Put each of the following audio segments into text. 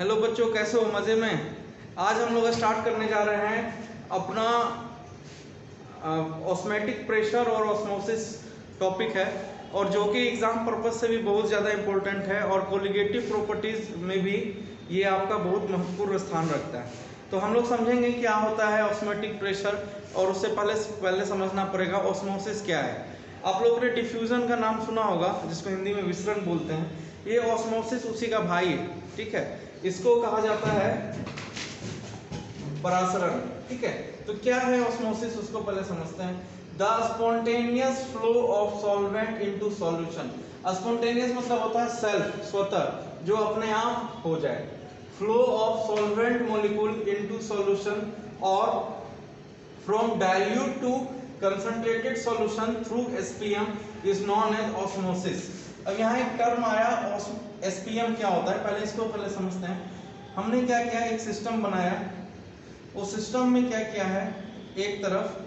Hello बच्चों, कैसे हो? मज़े में? आज हम लोग स्टार्ट करने जा रहे हैं अपना ऑस्मेटिक प्रेशर और ऑस्मोसिस टॉपिक है, और जो कि एग्ज़ाम पर्पज से भी बहुत ज़्यादा इम्पोर्टेंट है और कोलिगेटिव प्रॉपर्टीज़ में भी ये आपका बहुत महत्वपूर्ण स्थान रखता है। तो हम लोग समझेंगे क्या होता है ऑस्मेटिक प्रेशर, और उससे पहले समझना पड़ेगा ऑस्मोसिस क्या है। आप लोगों ने डिफ्यूज़न का नाम सुना होगा, जिसको हिंदी में विसरण बोलते हैं। ये ऑस्मोसिस उसी का भाई है, ठीक है। इसको कहा जाता है परासरण, ठीक है। तो क्या है ऑस्मोसिस, उसको पहले समझते हैं। The spontaneous flow of solvent into solution. Spontaneous मतलब होता है सेल्फ, स्वतः, जो अपने आप हो जाए। Flow of solvent molecule into solution और from dilute to concentrated solution through SPM is known as osmosis. अब यहाँ एक टर्म आया, एसपीएम क्या होता है, पहले समझते हैं। हमने क्या किया, एक सिस्टम बनाया। उस सिस्टम में क्या किया है, एक तरफ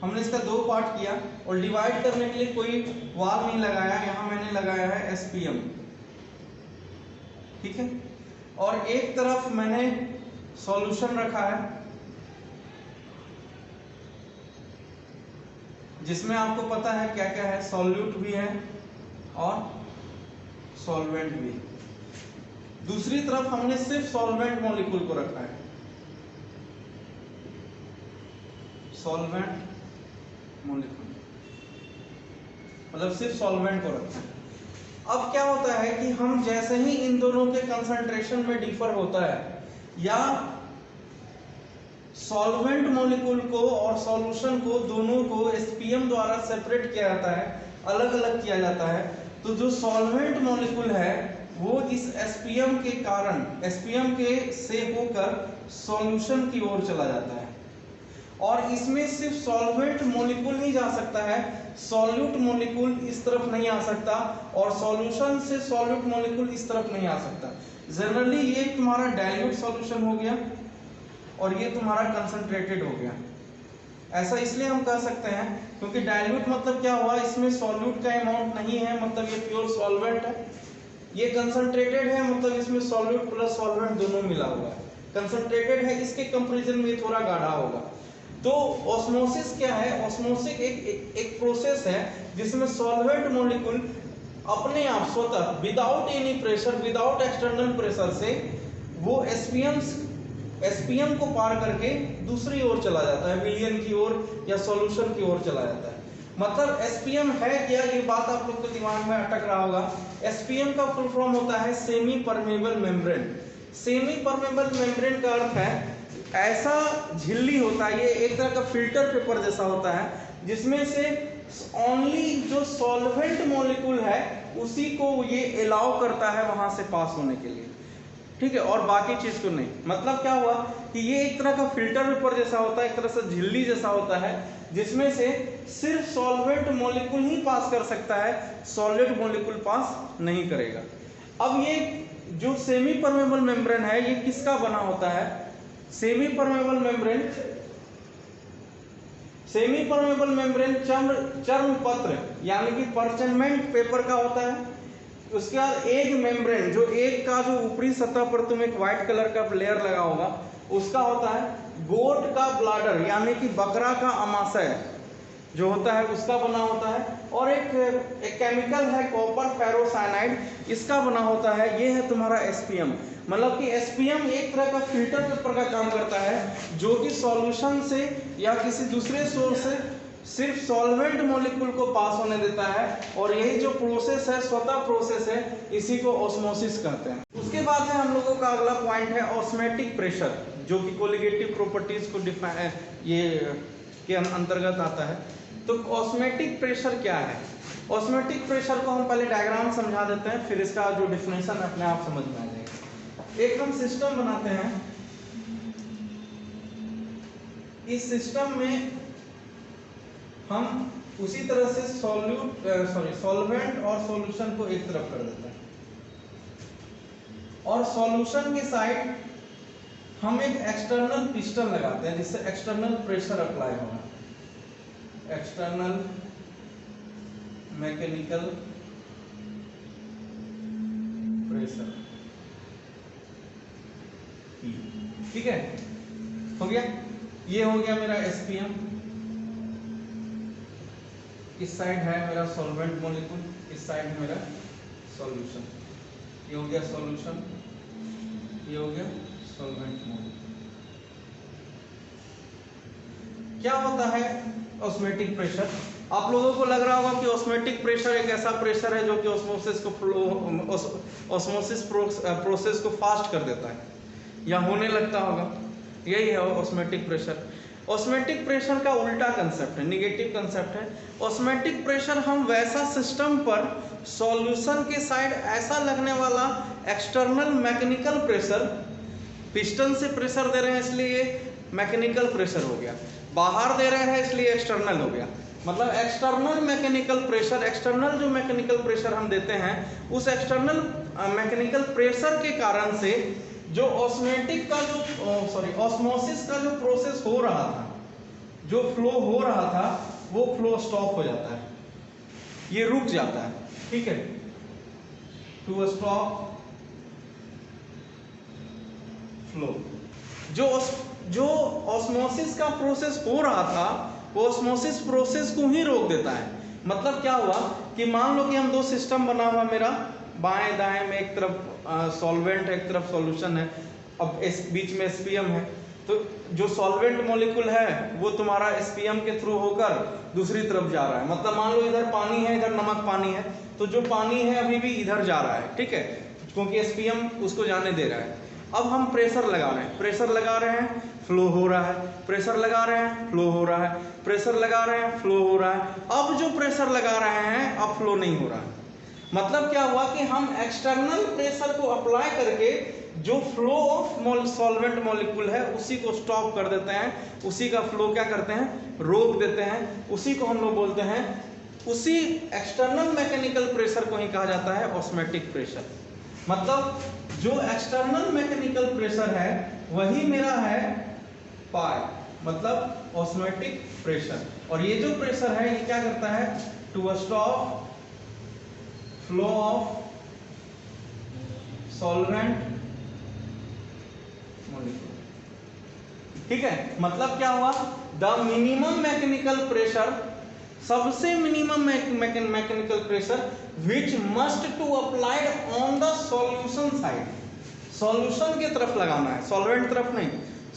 हमने इसका दो पार्ट किया और डिवाइड करने के लिए कोई वाल नहीं लगाया। यहां मैंने लगाया है एसपीएम, ठीक है। और एक तरफ मैंने सॉल्यूशन रखा है, जिसमें आपको पता है क्या क्या है, सॉल्यूट भी है और सॉल्वेंट भी। दूसरी तरफ हमने सिर्फ सॉल्वेंट मॉलिक्यूल को रखा है, सॉल्वेंट मॉलिक्यूल, मतलब सिर्फ सॉल्वेंट को रखा है। अब क्या होता है कि हम जैसे ही इन दोनों के कंसंट्रेशन में डिफर होता है, या सॉल्वेंट मॉलिक्यूल को और सॉल्यूशन को, दोनों को एसपीएम द्वारा सेपरेट किया जाता है, अलग अलग किया जाता है, तो जो सॉल्वेंट मॉलिक्यूल है वो इस एसपीएम के कारण, एसपीएम के से होकर सॉल्यूशन की ओर चला जाता है। और इसमें सिर्फ सॉल्वेंट मॉलिक्यूल ही जा सकता है, सॉल्यूट मॉलिक्यूल इस तरफ नहीं आ सकता, और सॉल्यूशन से सॉल्यूट मॉलिक्यूल इस तरफ नहीं आ सकता। जनरली ये तुम्हारा डाइल्यूट सॉल्यूशन हो गया और ये तुम्हारा कंसंट्रेटेड हो गया। ऐसा इसलिए हम कह सकते हैं क्योंकि डाइल्यूट मतलब क्या हुआ, इसमें सॉल्यूट का अमाउंट नहीं है, मतलब ये प्योर सॉल्वेंट है। ये कंसंट्रेटेड है, मतलब इसमें सॉल्यूट प्लस सॉल्वेंट दोनों मिला हुआ है। कंसंट्रेटेड है, इसके कंपैरिजन में थोड़ा गाढ़ा होगा। तो ऑस्मोसिस क्या है, ऑस्मोसिस एक प्रोसेस है जिसमें सॉल्वेंट मॉलिक्यूल अपने आप स्वतः, without any pressure, without external pressure से, वो एसपीएम को पार करके दूसरी ओर चला जाता है, विलियन की ओर या सॉल्यूशन की ओर चला जाता है। मतलब एसपीएम है क्या, ये बात आप लोग के दिमाग में अटक रहा होगा। एसपीएम का फुल फॉर्म होता है semi permeable membrane. Semi permeable membrane का अर्थ है ऐसा झिल्ली होता है, ये एक तरह का फिल्टर पेपर जैसा होता है, जिसमें से ओनली जो सॉल्वेंट मॉलिक्यूल है उसी को ये अलाउ करता है वहां से पास होने के लिए, ठीक है, और बाकी चीज को नहीं। मतलब क्या हुआ कि ये एक तरह का फिल्टर पेपर जैसा होता है, एक तरह से झिल्ली जैसा होता है, जिसमें से सिर्फ सॉल्वेंट मॉलिक्यूल ही पास कर सकता है, सॉलिड मॉलिक्यूल पास नहीं करेगा। अब ये जो सेमी परमेबल मेम्ब्रेन है, ये किसका बना होता है? सेमी परमेबल मेम्ब्रेन चर्म पत्र यानी कि परचमेंट पेपर का होता है। उसके बाद एग मेम्ब्रेन, जो एग का जो ऊपरी सतह पर तुम एक व्हाइट कलर का लेयर लगा होगा, उसका होता है। गोट का ब्लाडर यानी कि बकरा का अमाशय जो होता है उसका बना होता है। और एक केमिकल है कॉपर फेरोसाइनाइड, इसका बना होता है। ये है तुम्हारा एसपीएम। मतलब कि एसपीएम एक तरह का फिल्टर पेपर का काम करता है, जो कि सॉल्यूशन से या किसी दूसरे सोर्स से सिर्फ सॉल्वेंट मॉलिक्यूल को पास होने देता है। और यही जो प्रोसेस है, स्वतः प्रोसेस है, इसी को ऑस्मोसिस कहते हैं। उसके बाद में हम लोगों का अगला पॉइंट है ऑस्मेटिक प्रेशर, जो कि कोलिगेटिव प्रॉपर्टीज को ये के अंतर्गत आता है। तो ऑस्मेटिक प्रेशर क्या है? ऑस्मेटिक प्रेशर को हम पहले डायग्राम समझा देते हैं, फिर इसका जो डिफिनेशन अपने आप समझ में आ जाएगा। एक हम सिस्टम बनाते हैं, इस सिस्टम में हम उसी तरह से सॉल्वेंट और सॉल्यूशन को एक तरफ कर देते हैं, और सॉल्यूशन के साइड हम एक एक्सटर्नल पिस्टन लगाते हैं, जिससे एक्सटर्नल प्रेशर अप्लाई होगा। एक्सटर्नल मैकेनिकल प्रेशर P, ठीक है, हो गया। ये हो गया मेरा SPM, इस साइड है मेरा सॉल्वेंट मॉलिक्यूल, इस साइड है मेरा सॉल्यूशन। ये हो गया सॉल्यूशन, ये हो गया सॉल्वेंट मॉलिक्यूल। क्या होता है ऑस्मोटिक प्रेशर? आप लोगों को लग रहा होगा कि ऑस्मोटिक प्रेशर एक ऐसा प्रेशर है जो कि ऑस्मोसिस को ऑस्मोसिस प्रोसेस को फास्ट कर देता है या होने लगता होगा। यही है ऑस्मोटिक प्रेशर। ऑस्मोटिक प्रेशर का उल्टा कंसेप्ट है, निगेटिव कंसेप्ट है। ऑस्मोटिक प्रेशर हम वैसा सिस्टम पर सॉल्यूशन के साइड ऐसा लगने वाला एक्सटर्नल मैकेनिकल प्रेशर, पिस्टन से प्रेशर दे रहे हैं इसलिए मैकेनिकल प्रेशर हो गया, बाहर दे रहे हैं इसलिए एक्सटर्नल हो गया। मतलब एक्सटर्नल मैकेनिकल प्रेशर, एक्सटर्नल जो मैकेनिकल प्रेशर हम देते हैं उस एक्सटर्नल मैकेनिकल प्रेशर के कारण से जो ऑस्मोटिक का जो ऑस्मोसिस का जो प्रोसेस हो रहा था, जो फ्लो हो रहा था, वो फ्लो स्टॉप हो जाता है, ये रुक जाता है, ठीक है। टू स्टॉप फ्लो, जो ऑस्मोसिस का प्रोसेस हो रहा था वो ऑस्मोसिस प्रोसेस को ही रोक देता है। मतलब क्या हुआ कि मान लो कि हम दो सिस्टम बना हुआ मेरा, बाएं दाएं में एक तरफ सॉल्वेंट है, एक तरफ सॉल्यूशन है, अब इस बीच में SPM है। तो जो सॉल्वेंट मॉलिक्यूल है वो तुम्हारा SPM के थ्रू होकर दूसरी तरफ जा रहा है। मतलब मान लो इधर पानी है, इधर नमक पानी है, तो जो पानी है अभी भी इधर जा रहा है, ठीक है, क्योंकि SPM उसको जाने दे रहा है। अब हम प्रेशर लगा रहे हैं, प्रेशर लगा रहे हैं, फ्लो हो रहा है, प्रेशर लगा रहे हैं, फ्लो हो रहा है, प्रेशर लगा रहे हैं, फ्लो हो रहा है। अब जो प्रेशर लगा रहे हैं अब फ्लो नहीं हो रहा है। मतलब क्या हुआ कि हम एक्सटर्नल प्रेशर को अप्लाई करके जो फ्लो ऑफ सॉल्वेंट मॉलिक्यूल है उसी को स्टॉप कर देते हैं, उसी का फ्लो क्या करते हैं, रोक देते हैं। उसी को हम लोग बोलते हैं, उसी एक्सटर्नल मैकेनिकल प्रेशर को ही कहा जाता है ऑस्मोटिक प्रेशर। मतलब जो एक्सटर्नल मैकेनिकल प्रेशर है वही मेरा है पाई, मतलब ऑस्मोटिक प्रेशर। और ये जो प्रेशर है ये क्या करता है, to stop flow of solvent molecule, ठीक है। मतलब क्या हुआ, द मिनिमम मैकेनिकल प्रेशर, सबसे minimum mechanical pressure which must to applied on the solution side, solution की तरफ लगाना है, सॉल्वेंट तरफ नहीं,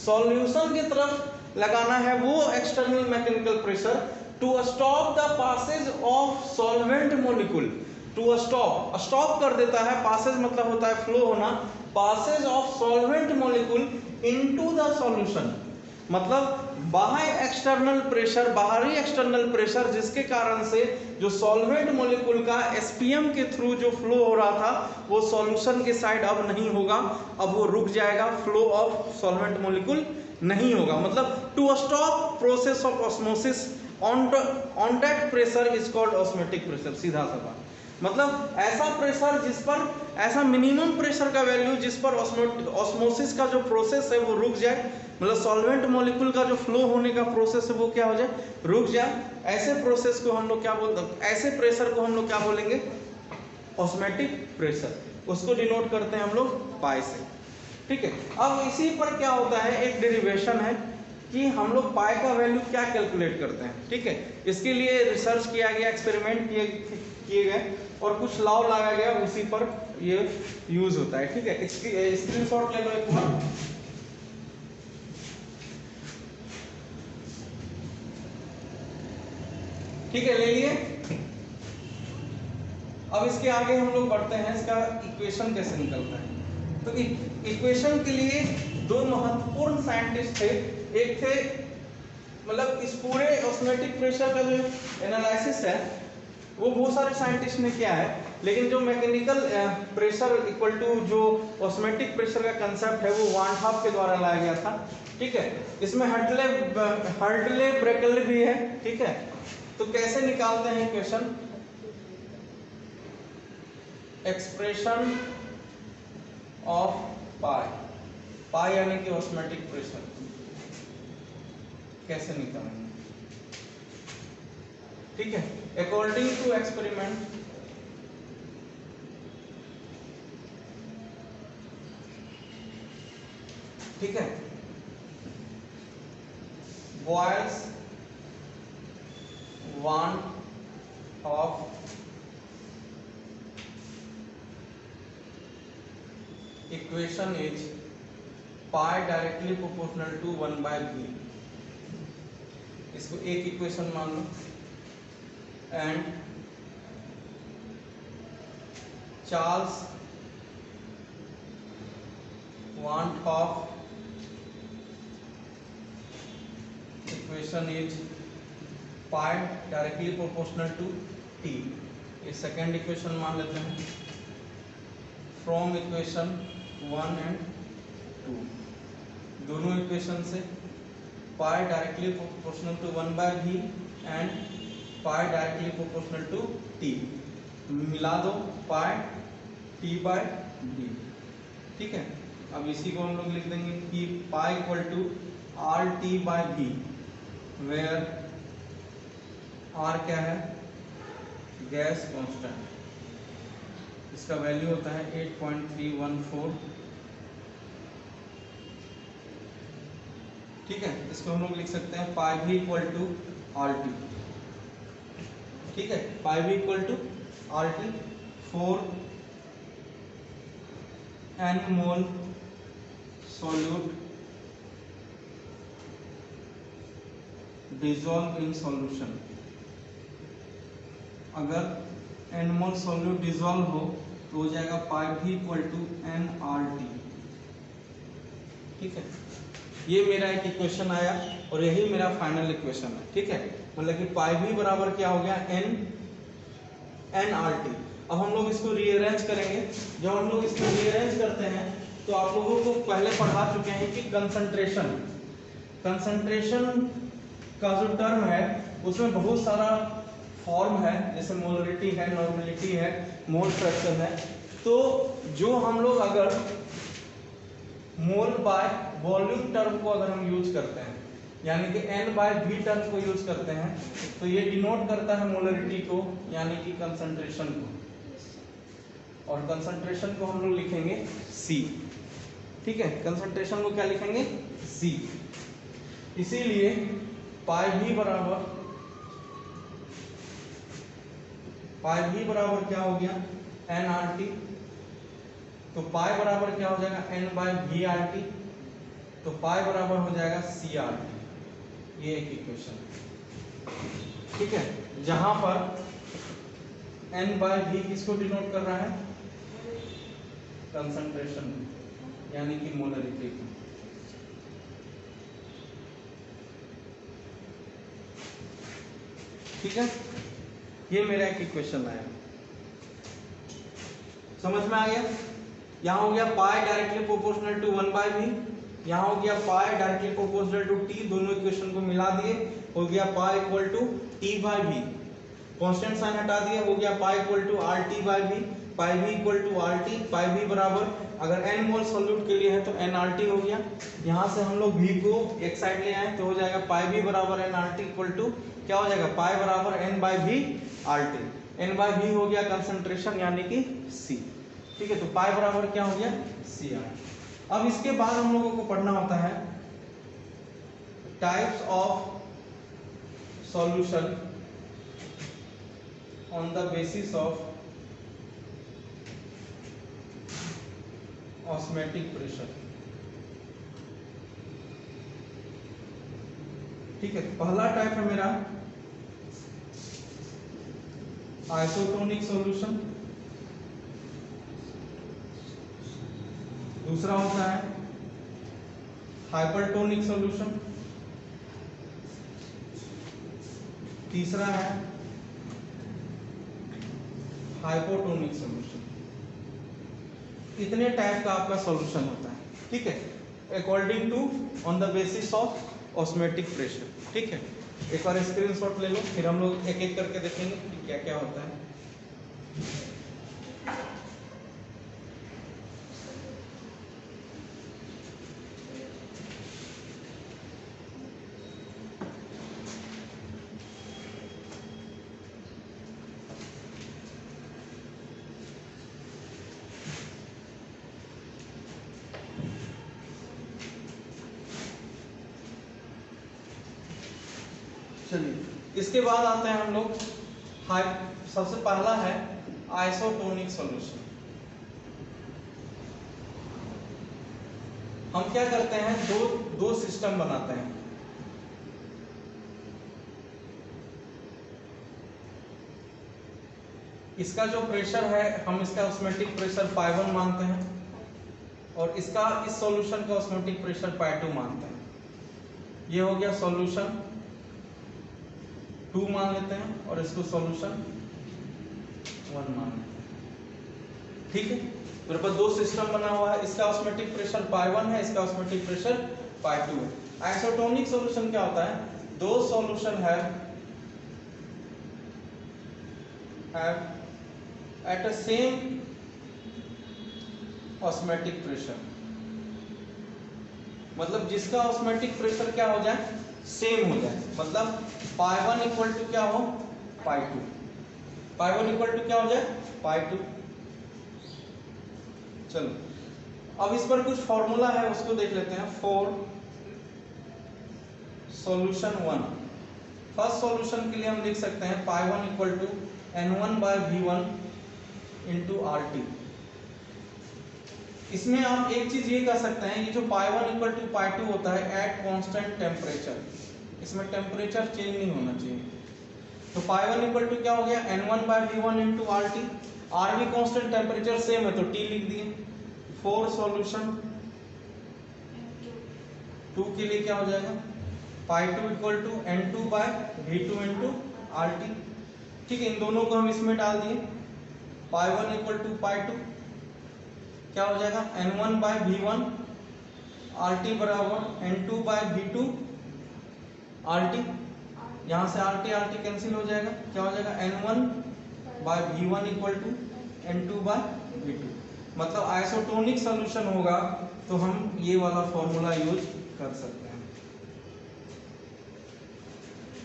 सॉल्यूशन की तरफ लगाना है वो external mechanical pressure to stop the passage of solvent molecule. To stop कर देता है, पासेज मतलब होता है फ्लो होना, passage of solvent molecule into the solution. मतलब बाहरी एक्सटर्नल प्रेशर जिसके कारण से जो सॉल्वेंट मॉलिक्यूल का SPM के थ्रू जो फ्लो हो रहा था वो सॉल्यूशन के साइड अब नहीं होगा, अब वो रुक जाएगा, फ्लो ऑफ सॉल्वेंट मॉलिक्यूल नहीं होगा। मतलब to stop process of osmosis on that pressure is called osmotic pressure. सीधा सा बात, मतलब ऐसा प्रेशर जिस पर, ऐसा मिनिमम प्रेशर का वैल्यू जिस पर ऑस्मोसिस का जो प्रोसेस है वो रुक जाए, मतलब सॉल्वेंट मॉलिक्यूल का जो फ्लो होने का प्रोसेस है वो क्या हो जाए, रुक जाए। ऐसे प्रोसेस को हम लोग क्या बोलते हैं, ऐसे प्रेशर को हम लोग क्या बोलेंगे, ऑस्मोटिक प्रेशर। उसको डिनोट करते हैं हम लोग पाई से, ठीक है। अब इसी पर क्या होता है, एक डेरिवेशन है कि हम लोग पाई का वैल्यू क्या कैलकुलेट करते हैं, ठीक है। इसके लिए रिसर्च किया गया, एक्सपेरिमेंट किए गए और कुछ लॉ लगाया गया, उसी पर ये यूज होता है, ठीक है। इसकी स्क्रीनशॉट ले लो एक बार, ठीक है, ले लिए। अब इसके आगे हम लोग बढ़ते हैं, इसका इक्वेशन कैसे निकलता है। तो इक्वेशन के लिए दो महत्वपूर्ण साइंटिस्ट थे, एक थे, मतलब इस पूरे ऑस्मोटिक प्रेशर का जो एनालिसिस है वो बहुत सारे साइंटिस्ट ने किया है, लेकिन जो मैकेनिकल प्रेशर इक्वल टू जो ऑस्मोटिक प्रेशर का कंसेप्ट है वो वान हाफ के द्वारा लाया गया था, ठीक है। इसमें हर्टले ब्रेकले भी है, ठीक है। तो कैसे निकालते हैं इक्वेशन, एक्सप्रेशन ऑफ पाई यानी कि ऑस्मोटिक प्रेशर कैसे निकालेंगे, ठीक है। अकॉर्डिंग टू एक्सपेरिमेंट ठीक है, Boyle's want of equation is pi directly proportional to 1/v। इसको एक इक्वेशन मान लो। And Charles want of equation is pi directly proportional to t। ये सेकेंड इक्वेशन मान लेते हैं। फ्रॉम इक्वेशन 1 एंड 2, दोनों इक्वेशन से pi directly proportional to 1/v and pi directly proportional to t मिला दो, पाई t/v। ठीक है, अब इसी को हम लोग लिख देंगे कि pi equal to RT/v, where R क्या है, गैस कांस्टेंट, इसका वैल्यू होता है 8.314। ठीक है, इसको हम लोग लिख सकते हैं pi v equal to RT। ठीक है, pi v equal to RT for n mole solute dissolve in solution। अगर n मोल solute डिजोल्व हो तो हो जाएगा pi v equal to nRT। ठीक है, ये मेरा एक इक्वेशन आया और यही मेरा फाइनल इक्वेशन है। ठीक है, मतलब कि पाई v बराबर क्या हो गया, nRT। अब हम लोग इसको रीअरेंज करेंगे। जब हम लोग इसको रीअरेंज करते हैं तो आप लोगों को पहले पढ़ा चुके हैं कि कंसंट्रेशन का जो टर्म है उसमें बहुत सारा फॉर्म है, जैसे मोलरिटी है, नॉर्मलिटी है, मोल फ्रैक्शन है। तो जो हम लोग अगर मोल बाय वॉल्यूम टर्म को अगर हम यूज करते हैं, यानी कि n/v टर्म को यूज करते हैं, तो ये डिनोट करता है मोलरिटी को, यानी कि कंसंट्रेशन को, और कंसंट्रेशन को हम लोग लिखेंगे C। ठीक है, कंसंट्रेशन को क्या लिखेंगे, C। इसीलिए पाई v बराबर क्या हो गया, nRT। तो पाई बराबर क्या हो जाएगा, n/v/RT। तो पाई बराबर हो जाएगा CRT। ये एक इक्वेशन। ठीक है, जहां पर n/v किसको डिनोट कर रहा है, कंसंट्रेशन, यानी कि मोलरिटी को। ठीक है, ये मेरा एक इक्वेशन आया, समझ में आ गया। यहाँ हो गया pi directly proportional to 1/v, यहाँ हो गया pi directly proportional to t, दोनों इक्वेशन को मिला दिए, हो गया pi equal to t/v। Constant sign हटा दिए, हो गया pi equal to RT/v। Pi v equal to RT, pi v बराबर अगर n मोल सॉल्यूट के लिए है तो nRT हो गया। यहाँ से हम लोग v को एक साइड ले आए तो हो जाएगा पाई v बराबर nRT इक्वल टू क्या हो जाएगा, पाई बराबर n/v/RT। n/v हो गया कंसंट्रेशन, यानी कि C। ठीक है, तो पाई बराबर क्या हो गया, CR। अब इसके बाद हम लोगों को पढ़ना होता है types of solution on the basis of osmotic pressure. ठीक है, पहला टाइप है मेरा आइसोटोनिक सॉल्यूशन, दूसरा होता है हाइपरटोनिक सॉल्यूशन, तीसरा है हाइपोटोनिक सॉल्यूशन। इतने टाइप का आपका सॉल्यूशन होता है। ठीक है, according to on the basis of osmotic pressure. ठीक है, एक बार स्क्रीनशॉट ले लो, फिर हम लोग एक एक करके देखेंगे कि क्या क्या होता है। चलिए इसके बाद आते हैं हम लोग सबसे पहला है आइसोटोनिक सॉल्यूशन। हम क्या करते हैं, दो सिस्टम बनाते हैं। इसका जो प्रेशर है हम इसका ऑस्मोटिक प्रेशर π1 मानते हैं और इसका इस सॉल्यूशन का ऑस्मोटिक प्रेशर π2 मानते हैं। ये हो गया सॉल्यूशन 2 मान लेते हैं और इसको सॉल्यूशन 1 मान लेते हैं। ठीक है, मेरे पास दो सिस्टम बना हुआ है, इसका ऑस्मोटिक प्रेशर π1 है, इसका ऑस्मोटिक प्रेशर π2 है। आइसोटोनिक सॉल्यूशन क्या होता है, दो सॉल्यूशन है at a same osmotic pressure, मतलब जिसका ऑस्मोटिक प्रेशर क्या हो जाए, सेम हो जाए। मतलब π1 इक्वल टू क्या हो, π2, π1 इक्वल टू क्या हो जाए, π2। चलो अब इस पर कुछ फॉर्मूला है उसको देख लेते हैं। फॉर सॉल्यूशन 1, फर्स्ट सॉल्यूशन के लिए हम लिख सकते हैं π1 equal to N1/V1 into RT। इसमें आप एक चीज ये कर सकते हैं, ये जो π1 इक्वल टू π2 होता है एट कांस्टेंट टेम्परेचर, इसमें टेम्परेचर चेंज नहीं होना चाहिए। तो π1 इक्वल टू क्या हो गया, N1/V1 इंटू RT। R भी कांस्टेंट टेम्परेचर सेम है तो T लिख दिए। फोर सॉल्यूशन 2 के लिए क्या हो जाएगा, π2 equal to N2/V2 into RT। ठीक है, इन दोनों को हम इसमें डाल दिए। π1 इक्वल टू π2 क्या हो जाएगा, N1/V1 RT बराबर N2/V2 RT। यहाँ से RT कैंसिल हो जाएगा, क्या हो जाएगा N1/V1 इक्वल टू N2/V2। मतलब आइसोटोनिक सॉल्यूशन होगा तो हम ये वाला फॉर्मूला यूज कर सकते हैं।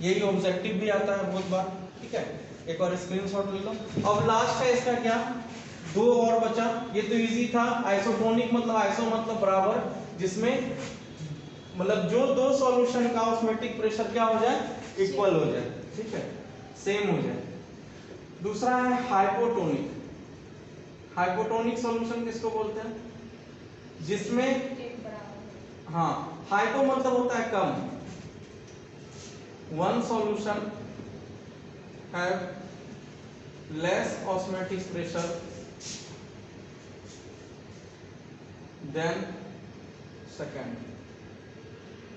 यही ऑब्जेक्टिव भी आता है बहुत बार। ठीक है, एक और स्क्रीनशॉट ले लो। अब लास्ट है इसका क्या, दो और बचा। ये तो इजी था, आइसोटोनिक मतलब आइसो मतलब बराबर, जिसमें मतलब जो दो सॉल्यूशन का ऑस्मोटिक प्रेशर क्या हो जाए, इक्वल हो जाए। ठीक है, सेम हो जाए। दूसरा है हाइपोटोनिक। हाइपोटोनिक सॉल्यूशन किसको बोलते हैं, जिसमें हाँ हाइपो मतलब होता है कम। One solution have less osmotic pressure than second,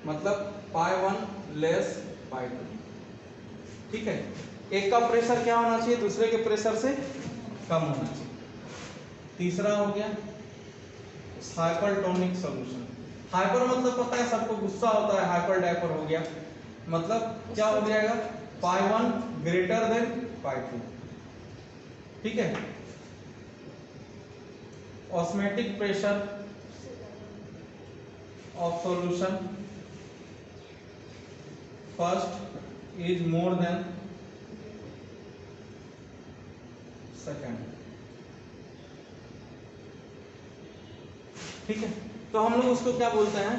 मतलब π1 less π2। ठीक है, एक का प्रेशर क्या होना चाहिए, दूसरे के प्रेशर से कम होना चाहिए। तीसरा हो गया हाइपरटोनिक सॉल्यूशन। हाइपर मतलब पता है सबको, गुस्सा होता है, हाइपर डाइपर हो गया, मतलब क्या हो जाएगा, π1 ग्रेटर देन π2। ठीक है, osmotic pressure of solution first is more than second. ठीक है, तो हम लोग उसको क्या बोलते हैं,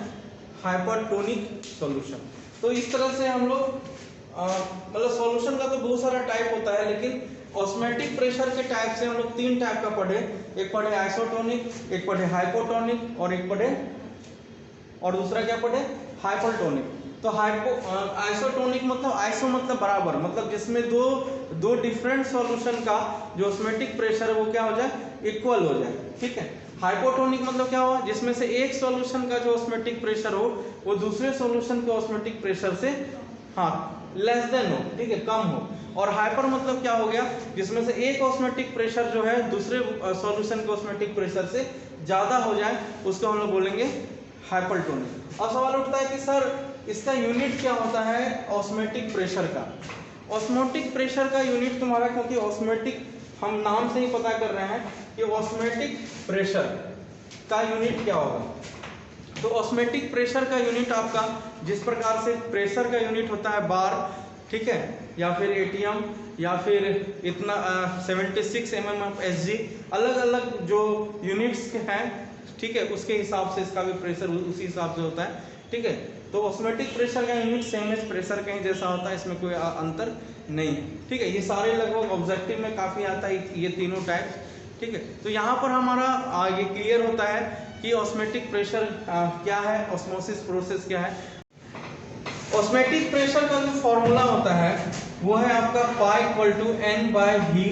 हाइपरटोनिक सॉल्यूशन। तो इस तरह से हम लोग मतलब सॉल्यूशन का तो बहुत सारा टाइप होता है, लेकिन ऑस्मोटिक प्रेशर के टाइप से हम लोग 3 टाइप का पढ़े। एक पढ़े आइसोटोनिक, एक पढ़े हाइपोटोनिक और एक पढ़े और दूसरा क्या पढ़े, हाइपरटोनिक। तो आइसोटोनिक मतलब आइसो मतलब बराबर, मतलब जिसमें दो डिफरेंट सॉल्यूशन का जो ऑस्मोटिक प्रेशर है वो क्या हो जाए, इक्वल हो जाए। ठीक है, हाइपोटोनिक मतलब क्या हुआ, जिसमें से एक सॉल्यूशन का जो ऑस्मोटिक प्रेशर हो वो दूसरे सॉल्यूशन के ऑस्मोटिक प्रेशर से लेस देन हो, ठीक है, कम हो। और हाइपर मतलब क्या हो गया, जिसमें से एक ऑस्मोटिक प्रेशर जो है दूसरे सॉल्यूशन के ऑस्मोटिक प्रेशर से ज्यादा हो जाए, उसको हम लोग बोलेंगे हाइपरटोनिक। अब सवाल उठता है कि सर इसका यूनिट क्या होता है ऑस्मोटिक प्रेशर का। ऑस्मोटिक प्रेशर का यूनिट तुम्हारा, क्योंकि ऑस्मोटिक हम नाम से ही पता कर रहे हैं कि ऑस्मोटिक प्रेशर का यूनिट क्या होगा। तो ऑस्मोटिक प्रेशर का यूनिट आपका जिस प्रकार से प्रेशर का यूनिट होता है बार, ठीक है, या फिर एटीएम, या फिर इतना 76 mm SG, अलग अलग जो यूनिट्स हैं, ठीक है, उसके हिसाब से इसका भी प्रेशर उसी हिसाब से होता है। ठीक है। तो ऑस्मोटिक प्रेशर का यूनिट सेम एज प्रेशर कहीं जैसा होता है, इसमें कोई अंतर नहीं है, ठीक है। ये सारे लगभग ऑब्जेक्टिव में काफ़ी आता है ये तीनों टाइप, ठीक है। तो यहाँ पर हमारा ये क्लियर होता है कि ऑस्मोटिक प्रेशर क्या है, ऑस्मोसिस प्रोसेस क्या है। ऑस्मोटिक प्रेशर का जो फॉर्मूला होता है वो है आपका pi equal to n by V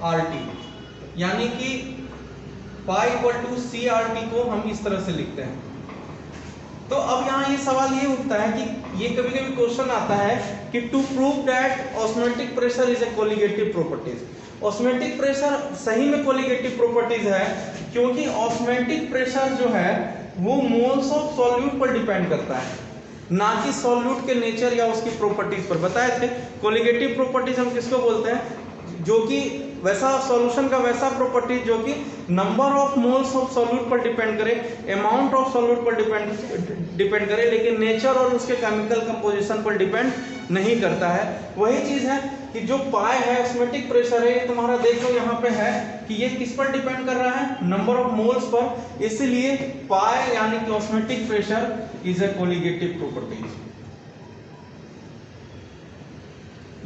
R T, यानी कि pi equal to C R T को हम इस तरह से लिखते हैं। तो अब यहाँ ये सवाल ये उठता है कि ये कभी कभी क्वेश्चन आता है कि to prove that osmotic pressure is a colligative properties. Osmotic pressure सही में कोलिगेटिव प्रॉपर्टीज है, क्योंकि ऑस्मोटिक प्रेशर जो है वो मोल्स ऑफ सॉल्यूट पर डिपेंड करता है, ना कि सॉल्यूट के नेचर या उसकी प्रॉपर्टीज पर। बताए थे कोलिगेटिव प्रॉपर्टीज हम किसको बोलते हैं, जो कि वैसा सॉल्यूशन का वैसा प्रॉपर्टी जो कि number of moles of solute पर डिपेंड करे, अमाउंट ऑफ सॉल्यूट पर डिपेंड करे, लेकिन नेचर और उसके केमिकल कंपोजिशन पर डिपेंड नहीं करता है। वही चीज है कि जो पाई है ऑस्मोटिक प्रेशर है, ये तुम्हारा देख लो यहाँ पे है कि ये किस पर डिपेंड कर रहा है, नंबर ऑफ मोल्स पर। इसलिए पाई यानी कि osmotic pressure is a colligative properties,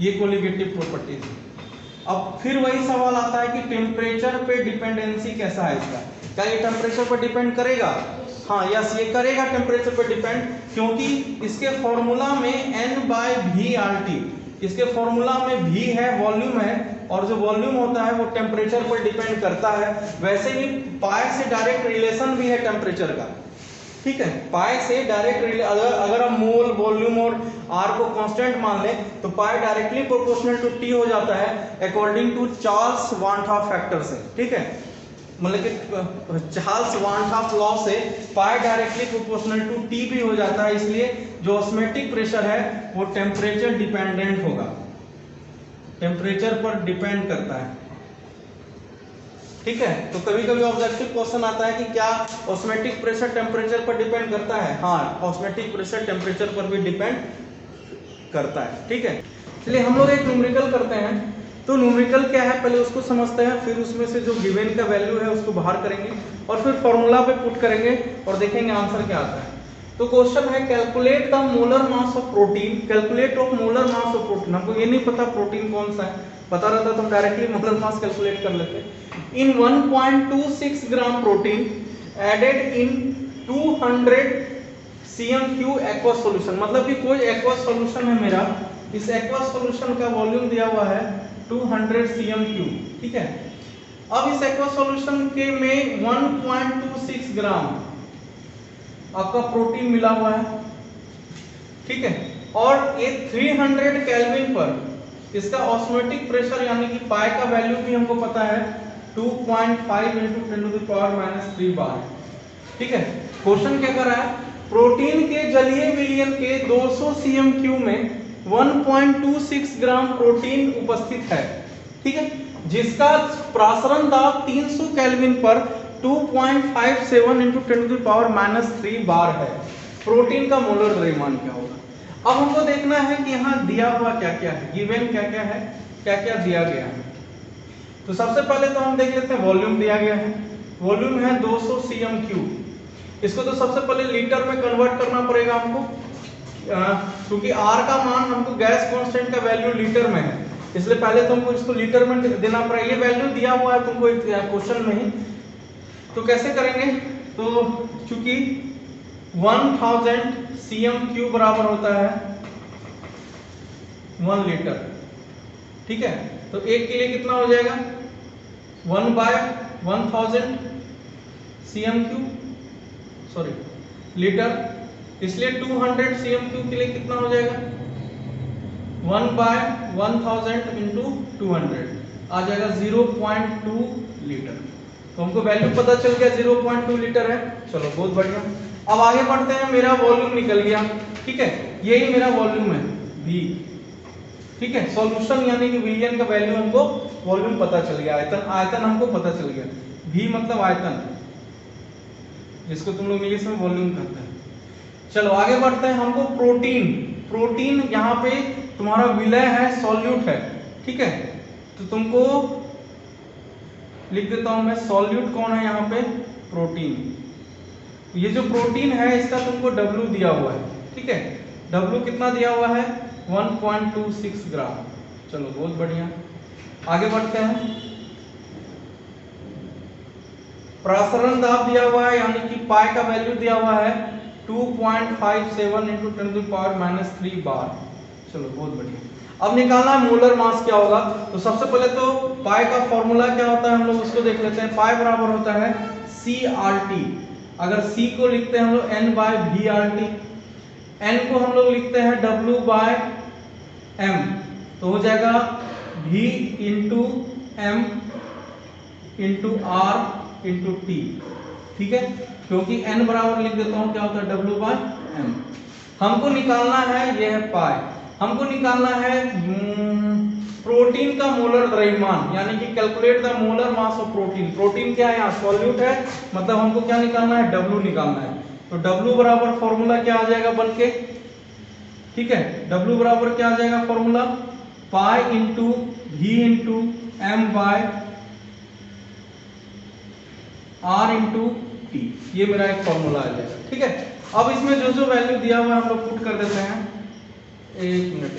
ये कोलिगेटिव प्रॉपर्टीज। अब फिर वही सवाल आता है कि टेम्परेचर पे डिपेंडेंसी कैसा है इसका, क्या ये टेम्परेचर पर डिपेंड करेगा? हाँ यस, ये करेगा टेम्परेचर पर डिपेंड, क्योंकि इसके फॉर्मूला में n by V R T, इसके फॉर्मूला में v है, वॉल्यूम है, और जो वॉल्यूम होता है वो टेम्परेचर पर डिपेंड करता है। वैसे ही पाई से डायरेक्ट रिलेशन भी है टेम्परेचर का, ठीक है। पाई से डायरेक्ट अगर हम मोल, वॉल्यूम और आर को कांस्टेंट मान लें तो pi directly proportional to T हो जाता है according to Charles van't Hoff factor से, ठीक है। मतलब कि चार्ल्स वांट-हाफ लॉ से pi directly proportional to T भी हो जाता है। इसलिए जो ऑस्मोटिक प्रेशर है वो टेम्परेचर डिपेंडेंट होगा, टेम्परेचर पर डिपेंड करता है, ठीक है। तो कभी कभी ऑब्जेक्टिव क्वेश्चन आता है कि क्या ऑस्मोटिक प्रेशर टेम्परेचर पर डिपेंड करता है? हाँ, ऑस्मोटिक प्रेशर टेम्परेचर पर भी डिपेंड करता है, ठीक है। चलिए हम लोग एक न्यूमेरिकल करते हैं। तो न्यूमेरिकल क्या है पहले उसको समझते हैं, फिर उसमें से जो गिवन का वैल्यू है उसको बाहर करेंगे और फिर फॉर्मूला पे पुट करेंगे और देखेंगे आंसर क्या आता है। तो क्वेश्चन है calculate the molar mass of protein, calculate of molar mass of protein. हमको ये नहीं पता प्रोटीन कौन सा है, पता रहता तो हम डायरेक्टली मोलर मास कैलकुलेट कर लेते। In 1.26 gram protein added in 200 cm³ aqua solution, मतलब कि कोई एक्वा सॉल्यूशन है मेरा, इस एक्वा सॉल्यूशन का वॉल्यूम दिया हुआ है 200 cm³, ठीक है। अब इस एक्वा सॉल्यूशन के में 1.26 ग्राम आपका प्रोटीन मिला हुआ है, ठीक है। और ये 300 केल्विन पर इसका ऑस्मोटिक प्रेशर यानी कि पाई का वैल्यू भी हमको पता है 2.5 × 10⁻³ बार, ठीक है। क्वेश्चन क्या कर रहा है, प्रोटीन के जलीय विलयन के 200 cm³ में 1.26 ग्राम प्रोटीन उपस्थित है, ठीक है, जिसका प्रासरण दाब 300 केल्विन पर 2.57 × 10⁻³ बार है। प्रोटीन का मोलर द्रव्यमान क्या होगा? अब हमको देखना है कि यहाँ दिया हुआ क्या क्या है, गिवन क्या क्या है, क्या क्या दिया गया है। तो सबसे पहले तो हम देख लेते हैं वॉल्यूम दिया गया है, वॉल्यूम है 200 cm³। इसको तो सबसे पहले लीटर में कन्वर्ट करना पड़ेगा हमको, क्योंकि आर का मान हमको गैस कांस्टेंट का वैल्यू लीटर में है, इसलिए पहले तो हमको इसको लीटर में देना पड़ेगा। ये वैल्यू दिया हुआ है तुमको क्वेश्चन में ही, तो कैसे करेंगे, तो चूंकि 1000 cm³ बराबर होता है 1 लीटर, ठीक है। तो एक के लिए कितना हो जाएगा 1/1000 cm³ सॉरी लीटर, इसलिए 200 cm³ के लिए कितना हो जाएगा 1/1000 × 200 आ जाएगा 0.2 लीटर। तो हमको वैल्यू पता चल गया 0.2 लीटर है। चलो बहुत बढ़िया, अब आगे बढ़ते हैं। मेरा वॉल्यूम निकल गया, ठीक है, यही मेरा वॉल्यूम है V, ठीक है। सॉल्यूशन यानी कि विलयन का वैल्यू हमको वॉल्यूम पता चल गया, आयतन हमको पता चल गया। V मतलब आयतन, जिसको तुम लोग इंग्लिश में वॉल्यूम कहते हैं। चलो आगे बढ़ते हैं। हमको प्रोटीन यहाँ पे तुम्हारा विलय है, सॉल्यूट है, ठीक है। तो तुमको लिख देता हूं मैं, सॉल्यूट कौन है यहाँ पे, प्रोटीन, ये जो प्रोटीन है इसका तुमको W दिया हुआ है, ठीक है। W कितना दिया हुआ है? 1.26 ग्राम। चलो बहुत बढ़िया, आगे बढ़ते हैं। प्रसरण दाब दिया हुआ है, यानी कि पाई का वैल्यू दिया हुआ है 2.57 इंटू 10⁻³ बार। चलो बहुत बढ़िया। अब निकालना है मोलर मास क्या होगा। तो सबसे पहले तो पाई का फॉर्मूला क्या होता है हम लोग उसको देख लेते हैं। पाई बराबर होता है CRT। अगर C को लिखते हैं हम लोग N/VRT, N को हम लोग लिखते हैं W/M, तो हो जाएगा V into M into R into T, ठीक है। क्योंकि N बराबर लिख देता हूं क्या होता है W/M। हमको निकालना है यह पाई, हमको निकालना है प्रोटीन का मोलर द्रव्यमान, यानी कि calculate the molar mass of protein. Protein क्या है यहाँ? सॉल्यूट है, मतलब हमको क्या निकालना है? W निकालना है। तो W बराबर फॉर्मूला क्या आ जाएगा बन के, ठीक है। W बराबर क्या आ जाएगा formula? Pi into V into M by R into T। ये मेरा एक फॉर्मूला आ जाएगा, ठीक है। अब इसमें जो जो वैल्यू दिया हुआ है हम लोग पुट कर देते हैं। एक मिनट,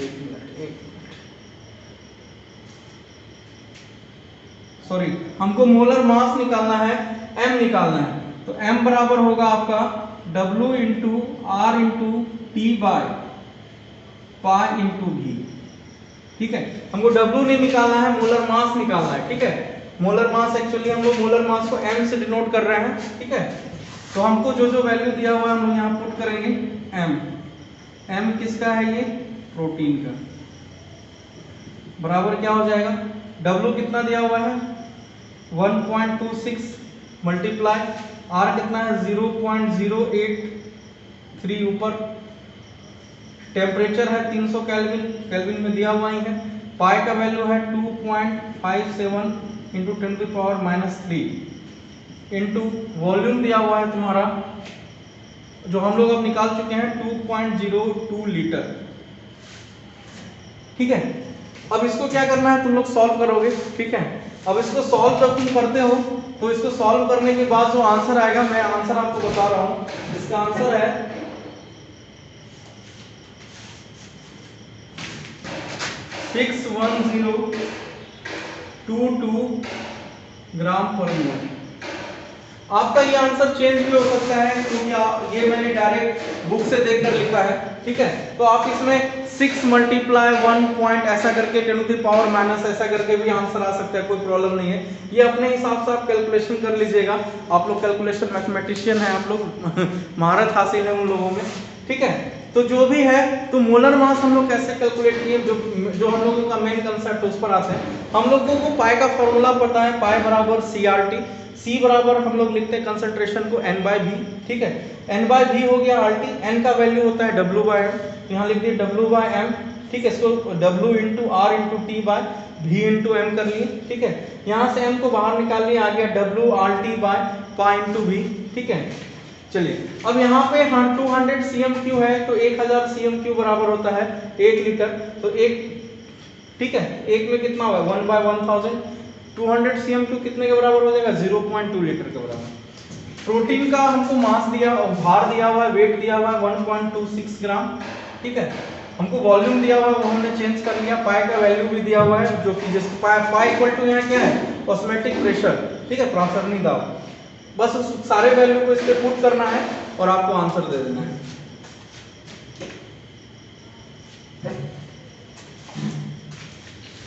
सॉरी, हमको मोलर मास निकालना है, M निकालना है। तो M बराबर होगा आपका W into R into T by pi into V, ठीक है। हमको W नहीं निकालना है, मोलर मास निकालना है, ठीक है। मोलर मास एक्चुअली हम लोग मोलर मास को M से डिनोट कर रहे हैं, ठीक है। तो हमको जो जो वैल्यू दिया हुआ है हम लोग यहाँ पुट करेंगे। M किसका है? ये प्रोटीन का। बराबर क्या हो जाएगा? W कितना दिया हुआ है? 1.26 मल्टीप्लाई R कितना है? 0.083 ऊपर, टेम्परेचर है 300 केल्विन, केल्विन में दिया हुआ ही है। पाई का वैल्यू है 2.57 इंटू 10⁻³ इंटू वॉल्यूम दिया हुआ है तुम्हारा, जो हम लोग अब निकाल चुके हैं 2.02 लीटर, ठीक है। अब इसको क्या करना है, तुम लोग सॉल्व करोगे, ठीक है। अब इसको सॉल्व जब तुम करते हो तो इसको सॉल्व करने के बाद जो आंसर आएगा, मैं आंसर आपको बता रहा हूं। इसका आंसर है 61022 ग्राम पर मोल। आपका ये आंसर चेंज भी हो सकता है, क्योंकि ये मैंने डायरेक्ट बुक से देखकर लिखा है, ठीक है। तो आप इसमें 6 मल्टीप्लाई 1 पॉइंट ऐसा करके 10⁻⁻ ऐसा करके भी आंसर आ सकता है, कोई प्रॉब्लम नहीं है। ये अपने हिसाब से आप कैलकुलेशन कर लीजिएगा। आप लोग कैलकुलेशन मैथमेटिशियन है, आप लोग महारत हासिल है उन लोगों में, ठीक है। तो जो भी है, तो मोलर मास हम लोग कैसे कैलकुलेट किए, जो हम लोगों का मेन कंसेप्ट उस पर आते हैं। हम लोगों को पाई का फॉर्मूला पता है, पाई बराबर CRT। C बराबर हम लोग लिखते हैं कंसंट्रेशन को N/V, ठीक है। N/V हो गया RT, N का वैल्यू होता है W/M, यहाँ लिख दिए W/M, ठीक है। इसको W into R into T by V into M कर लिए, ठीक है। यहाँ से M को बाहर निकाल लिए, आ गया WRT by pi into V, ठीक है। चलिए, अब यहाँ पे 200 CMQ है, तो 1000 CMQ बराबर होता है 1 लीटर। तो एक, ठीक है, एक में कितना होगा? 1/1000। 200 CMQ कितने के बराबर हो जाएगा? 0.2 लीटर के बराबर। प्रोटीन का हमको मास दिया, भार दिया हुआ है, वेट दिया हुआ है 1.26 ग्राम, ठीक है। हमको वॉल्यूम दिया हुआ है, वो हमने चेंज कर लिया। पाई का वैल्यू भी दिया हुआ है, जो कि जिसको पाई इक्वल टू यहाँ क्या है? ऑस्मोटिक प्रेशर, ठीक है, प्रासरणी दाब। बस उस सारे वैल्यू को इस पे पुट करना है और आपको आंसर दे देना है,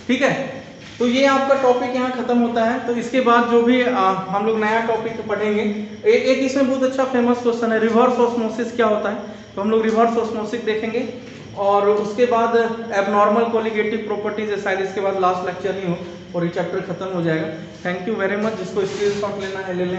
ठीक है। तो ये आपका टॉपिक यहाँ खत्म होता है। तो इसके बाद जो भी हम लोग नया टॉपिक पढ़ेंगे, एक इसमें बहुत अच्छा फेमस क्वेश्चन है, रिवर्स ऑस्मोसिस क्या होता है। तो हम लोग रिवर्स ऑस्मोसिस देखेंगे, और उसके बाद एबनॉर्मल कोलिगेटिव प्रॉपर्टीज है, शायद इसके बाद लास्ट लेक्चर ही हो और ये चैप्टर खत्म हो जाएगा। Thank you very much. जिसको स्क्रीनशॉट लेना है ले लें।